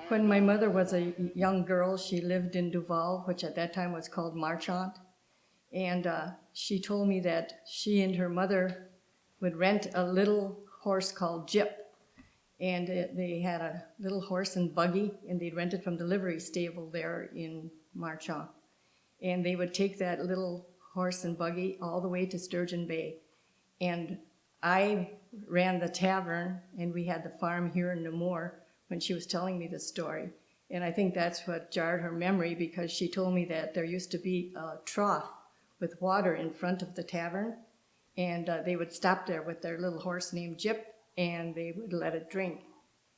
When my mother was a young girl, she lived in Duval, which at that time was called Marchant. And she told me that she and her mother would rent a little horse called Jip. And they had a little horse and buggy, and they'd rent it from the livery stable there in Marchant. And they would take that little horse and buggy all the way to Sturgeon Bay. And I ran the tavern, and we had the farm here in Namur when she was telling me this story. And I think that's what jarred her memory, because she told me that there used to be a trough with water in front of the tavern, and they would stop there with their little horse named Jip, and they would let it drink.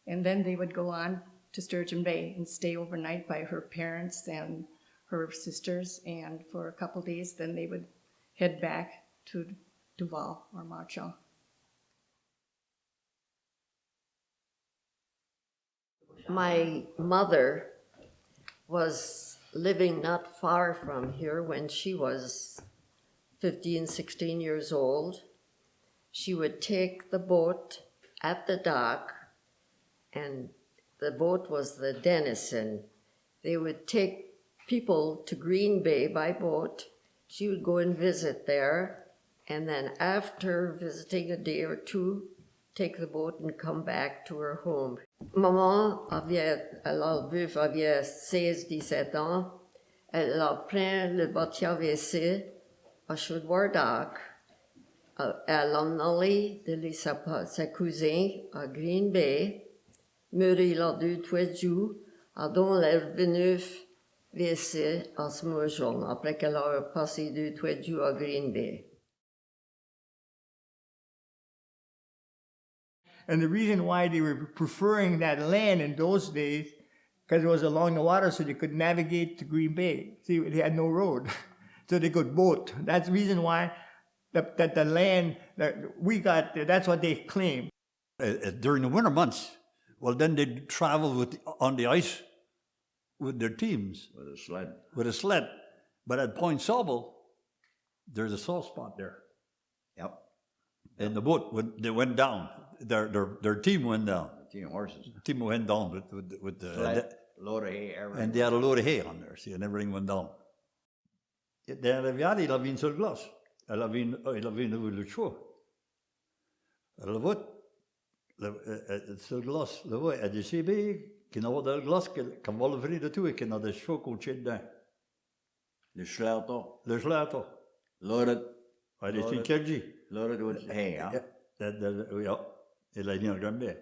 And then they would go on to Sturgeon Bay and stay overnight by her parents and her sisters, and for a couple days, then they would head back to Duval or Marchant. My mother was living not far from here when she was 15, 16 years old. She would take the boat at the dock, and the boat was the Denison. They would take people to Green Bay by boat. She would go and visit there, and then after visiting a day or two, take the boat and come back to her home. Maman alors veuve avait 16-17 ans. Elle a pris le bateau WC à Chaudoir dock. Elle a emmené de sa cousine à Green Bay. Mûri là 2-3 jours, dont elle est revenue WC à ce moment, après qu'elle a passé 2-3 jours à Green Bay. And the reason why they were preferring that land in those days, because it was along the water, so they could navigate to Green Bay. See, they had no road, so they could boat. That's the reason why that the land that we got there, that's what they claim. During the winter months, well, then they'd travel on the ice with their teams. With a sled. But at Point Sauble, there's a soft spot there. Yep. And the boat, when they went down, their team went down. Team of horses. The team went down with the load of hay, everything. And they had a load of hay on there, see, and everything went down. Der aviade, il avait une seule glace. Il avait le choix. Le vote, une seule glace. Le vote, elle dit, c'est bien, qu'il n'a pas de glace, qu'on va l'ouvrir de tout et qu'il n'a de choix qu'on tient dedans. Le slaughter. Le slaughter. Loaded. Ouais, les une kerji. Loaded with hay, huh? Ja, il a bien regardé.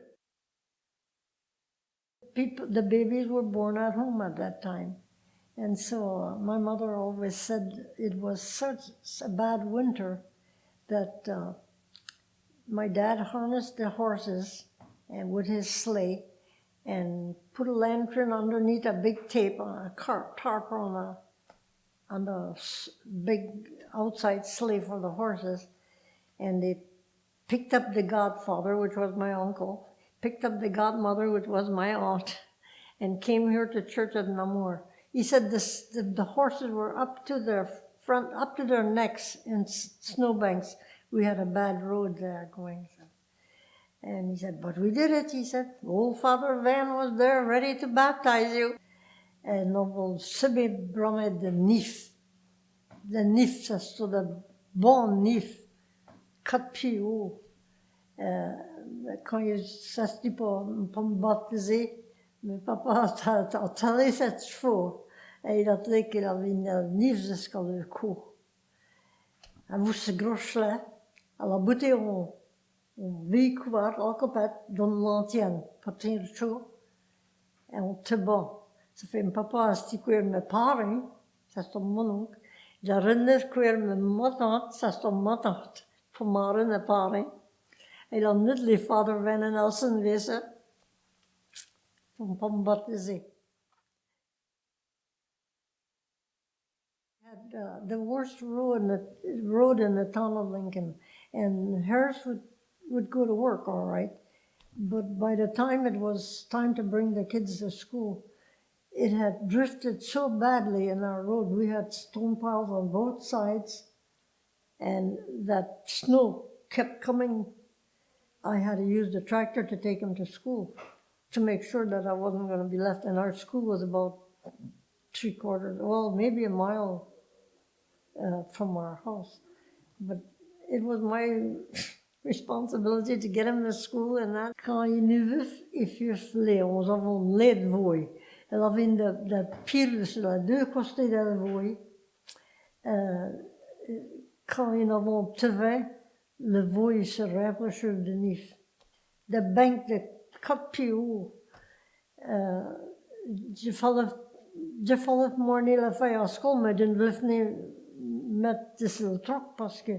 The babies were born at home at that time. And so my mother always said it was such a bad winter that my dad harnessed the horses and with his sleigh and put a lantern underneath a big tape on a tarp on the big outside sleigh for the horses. And they picked up the godfather, which was my uncle, picked up the godmother, which was my aunt, and came here to church at Namur. He said the horses were up to their necks in snowbanks. We had a bad road there going. And he said, but we did it, he said. Old Father Van was there ready to baptize you. En dan wil Sibbe brengen de nif. De nif, ça c'est de bon nif. 4 pieds haut. Quand ça se dit pour me baptiser, mais papa a tiré 7 chevaux. Et il a dit qu'il avait une nif jusqu'à le cou. En vous se grosse-là, à la bouteille, on véhicule, al kapot, dans l'antienne, pour tenir chaud. Et on te bat. Ça fait un papa a stiqué mes parents, ça c'est mon oncle. Il a renouvelé mes tante, ça c'est ma tante. Voor Maren en Paring. En dan niet de vader van en Elsen wezen. Van baptiseren. The worst road in the town of Lincoln. And Harris would go to work all right. But by the time it was time to bring the kids to school, it had drifted so badly in our road. We had stone piles on both sides. And that snow kept coming. I had to use the tractor to take them to school. to make sure that I wasn't going to be left. And our school was about 3/4, well, maybe a mile from our house. But it was my responsibility to get him to school and that. Quand il nous effurflait, on avons lait de Dhuey. Elle avait de pile sur les deux côtés de la Dhuey. Quand ils avons tevin, le Dhuey se remplit sur le nif. De bank de 4 pieds haut. Je fallait morning la fille à school, mais je ne voulais pas mettre de le truc parce que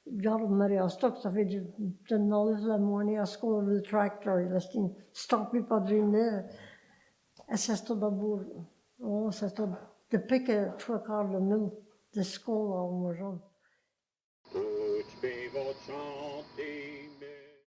jag med jag stopp så vid den nollus la morning à school with the tractor. Il a stoppé pas de et ça stod d'abord. Oh, ça stod depuis que 3/4 de mille de school en morgon. Goed be votre chant.